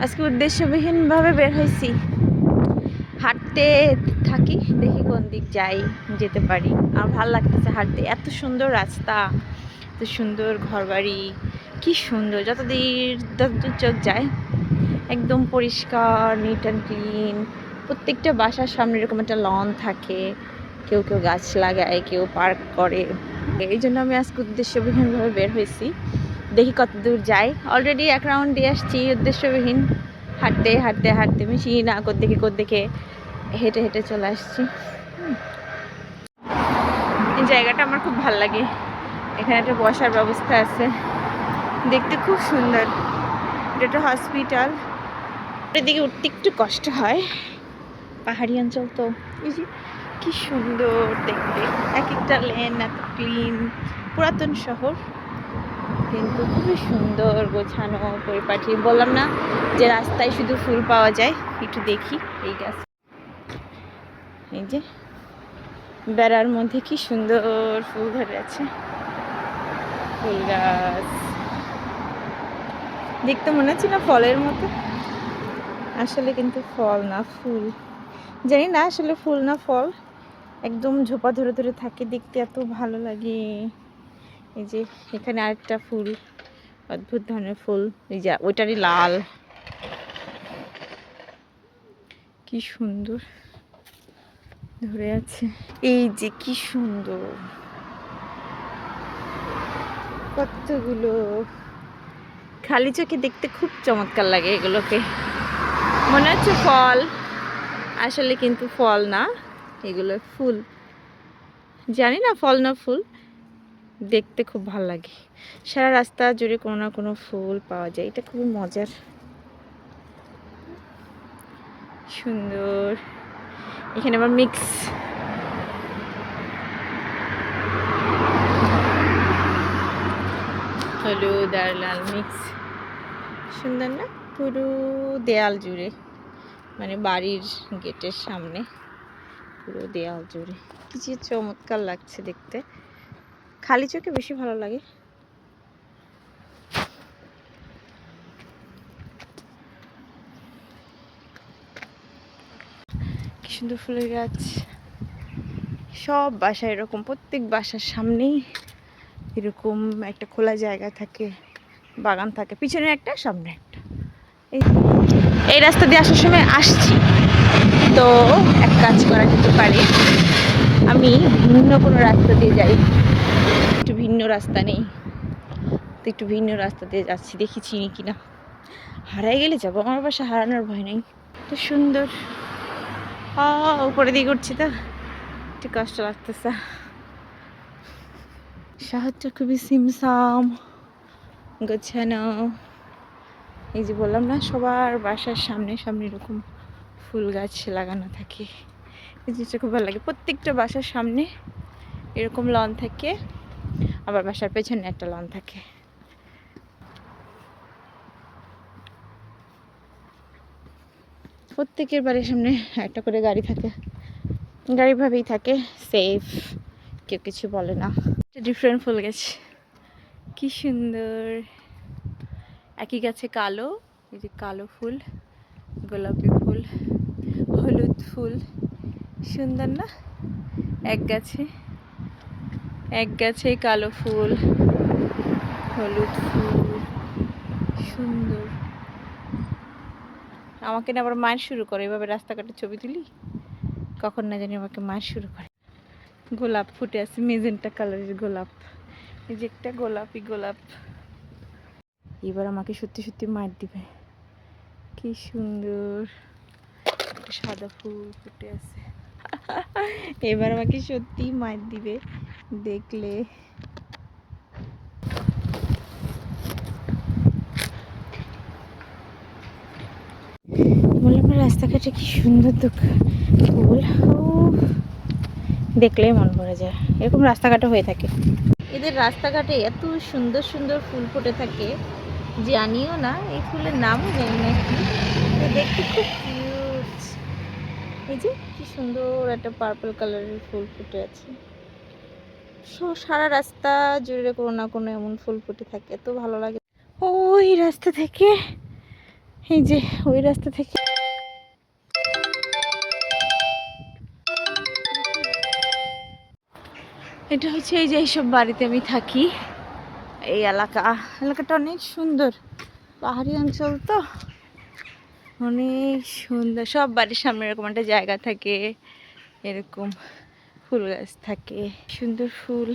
আজকে উদ্দেশ্যবিহীনভাবে বের হয়েছি, হাঁটতে থাকি, দেখি কোন দিক যাই, যেতে পারি। আমার ভালো লাগতেছে হাঁটতে, এত সুন্দর রাস্তা, এত সুন্দর ঘরবাড়ি, কি সুন্দর। যতদূর চোখ যায় একদম পরিষ্কার, নিট অ্যান্ড ক্লিন। প্রত্যেকটা বাসার সামনে এরকম একটা লন থাকে, কেউ কেউ গাছ লাগায়, কেউ পার্ক করে। এই জন্য আমি আজকে উদ্দেশ্যবিহীনভাবে বের হয়েছি, দেখি কত দূর যাই। অলরেডি এক রাউন্ড দিয়ে আসছি উদ্দেশ্যবিহীন, হাঁটতে হাঁটতে হাঁটতে মিশি না কোত্থেকে হেঁটে হেঁটে চলে আসছি। এই জায়গাটা আমার খুব ভালো লাগে, এখানে একটা বসার ব্যবস্থা আছে, দেখতে খুব সুন্দর। এটা একটা হসপিটাল, এদিকে উঠতে একটু কষ্ট হয়, পাহাড়ি অঞ্চল তো। এই যে কি সুন্দর দেখতে, এক একটা লেন এত ক্লিন, পুরাতন শহর কিন্তু খুবই সুন্দর গোছানো পরিপাটি। বললাম না যে রাস্তায় শুধু ফুল পাওয়া যায়, একটু দেখি এই গাছ, এই যে বেড়ার মধ্যে কি সুন্দর ফুল ধরে আছে, ফুল গাছ দেখতে মনে হচ্ছে না ফলের মতো, আসলে কিন্তু ফল না ফুল, জানি না আসলে ফুল না ফল, একদম ঝোপা ধরে ধরে থাকে, দেখতে এত ভালো লাগে। এই যে এখানে আরেকটা ফুল, অদ্ভুত ধরনের ফুল, এই যে ওইটারই লাল, কি সুন্দর ধরে আছে। এই যে কি সুন্দর, কতগুলো, খালি চোখে দেখতে খুব চমৎকার লাগে এগুলোকে, মনে হচ্ছে ফল, আসলে কিন্তু ফল না, এগুলো ফুল, জানি না ফল না ফুল, দেখতে খুব ভালো লাগে। সারা রাস্তা জুড়ে কোনো না কোনো ফুল পাওয়া যায়, এটা খুবই মজার, সুন্দর। এখানে আবার মিক্স, হলুদ আর লাল মিক্স, সুন্দর না? পুরো দেয়াল জুড়ে, মানে বাড়ির গেটের সামনে পুরো দেয়াল জুড়ে, কি যে চমৎকার লাগছে দেখতে, খালি চোখে বেশি ভালো লাগে। কি সুন্দর ফুলের গাছ, সব বাসায় এরকম, প্রত্যেক বাসার সামনেই এরকম একটা খোলা জায়গা থাকে, বাগান থাকে, পিছনে একটা সামনে একটা। এই রাস্তা দিয়ে আসার সময় আসছি তো এক কাজ করা যেতে পারে, আমি ভিন্ন কোনো রাস্তা দিয়ে যাই, একটু ভিন্ন রাস্তা নেই তো একটু ভিন্ন রাস্তা দিয়ে যাচ্ছি, দেখি চিনি কিনা, হারাই গেলে যাবো, আমার বাসা হারানোর ভয় নেই। তো সুন্দর, উপরে দিয়ে করছি তো একটু কষ্ট লাগতেছে, শহরটা খুবই সিমসাম গোছানো। এই যে বললাম না সবার বাসার সামনে সামনে এরকম ফুল গাছ লাগানো থাকে, এই জিনিসটা খুব ভালো লাগে। প্রত্যেকটা বাসার সামনে এরকম লন থাকে, আবার বাসার পেছনে একটা লন থাকে। প্রত্যেকের বাড়ির সামনে একটা করে গাড়ি থাকে, গাড়ি ভাবেই থাকে, সেফ, কেউ কিছু বলে না। ডিফারেন্ট ফুল গাছ, কি সুন্দর, একই গাছে কালো, এই যে কালো ফুল, গোলাপি ফুল, হলুদ ফুল, সুন্দর না? এক গাছে কালো ফুল, হলুদ ফুল, সুন্দর। আমাকে না আবার মায়ের শুরু করে, এভাবে রাস্তাঘাটে ছবি তুলি, কখন না জানি আমাকে মায়ের শুরু করে। গোলাপ ফুটে আছে, মেজেন্টা কালারের গোলাপ, এই যে একটা গোলাপি গোলাপ, এবার আমাকে সত্যি সত্যি মার দিবে, কি সুন্দর একটা সাদা ফুল ফুটে আছে, এবার আমাকে সত্যি মার দিবে দেখলে। বললাম রাস্তাঘাটে কি সুন্দর তো ফুল, দেখলেই মন ভরে যায়, এরকম রাস্তাঘাটে হয়ে থাকে। এদের রাস্তাঘাটে এত সুন্দর সুন্দর ফুল ফুটে থাকে, জানিও না এই ফুলের নামও জানি না কি, দেখতে খুব কিউট। এই যে কি সুন্দর একটা পার্পল কালারের ফুল ফুটে আছে, সারা রাস্তা জুড়ে কোনো না কোনো এমন ফুল ফুটে থাকে, এত ভালো লাগে। ওই রাস্তা থেকে এই যে ওই রাস্তা থেকে এটা হচ্ছে এই যে এইসব বাড়িতে আমি থাকি। এই এলাকাটা অনেক সুন্দর, পাহাড়ি অঞ্চল তো অনেক সুন্দর। সব বাড়ির সামনে এরকম একটা জায়গা থাকে, এরকম ফুল গাছ থাকে, সুন্দর ফুল।